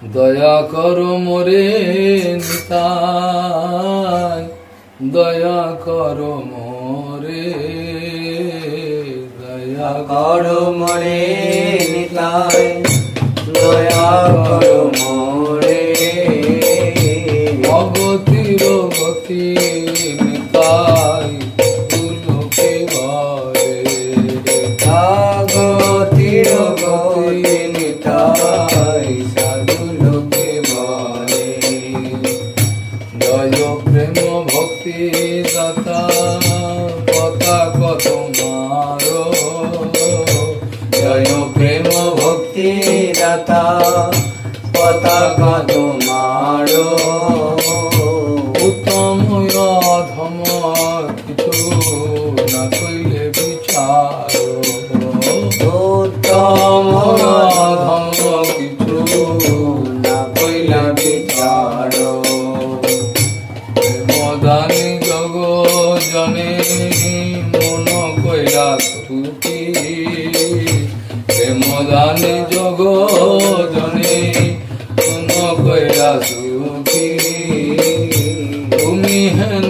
দয়া করো মোরে নিতাই, দয়া করো মোরে, দয়া করো মোরে নিতাই, দয়া করো মোরে। অগতির গতি নিতাই তুলকে বারে, অগতির গতি নিতাই সাধু লোকে বলে। জয় প্রেম ভক্তি দাতা পতাক তোমার, জয় প্রেম ভক্তি দাতা পতাকা তোমার। উত্তম অধম কিছু না কইলে বিচার, উত্তম অধম কিছু না কইলা বিচার। মদানি জগ জনে মন কইলা তুতি, মদানি জগ জনে মন কইলা সুখী। তুমি হেন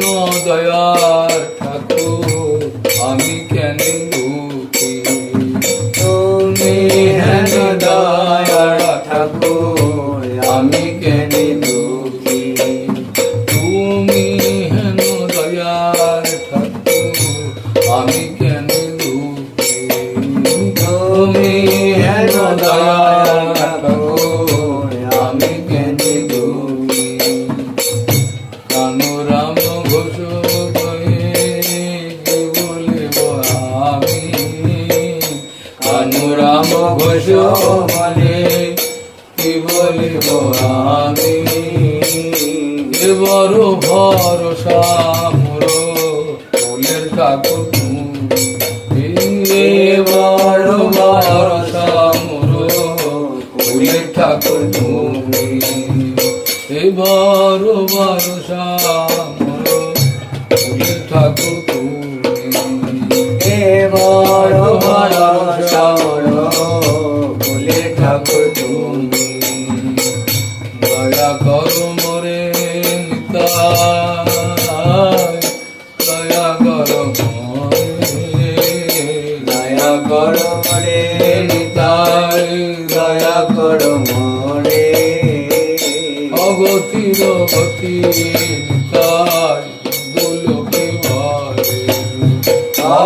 দয়ার ঠাকুর আমি কেন দুঃখী, তুমি হেন দয়ার ঠাকুর আমি কেন দুঃখী। তুমি হেন দয়ার ঠাকুর আমি কেন দুঃখী, তুমি হেন দয়ার ঠাকুর আমি কেন দুঃখী। কানু রাম ঘোষ গয়ে কি বলিব আমি, কানু রাম ঘোষ বলে কি বলিব আমি। এবার ভরসা মোর ফুলের ঠাকুর তুমি, এবার ভরসা মোর ফুলের ঠাকুর তুমি, এবার ভরসা মোর ফুলের ঠাকুর তুমি, এবার ভরসা মোর ফুলের ঠাকুর তুমি। দয়া করো মোরে নিতাই, দয়া করো মোরে, দয়া করো মোরে নিতাই, দয়া করো মোরে। অগতির গতি নিতাই দুলোকে বারে,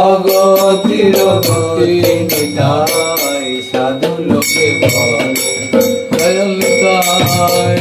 অগতির গতি নিতাই সাধু লোকে বলে। দয়াল নিতাই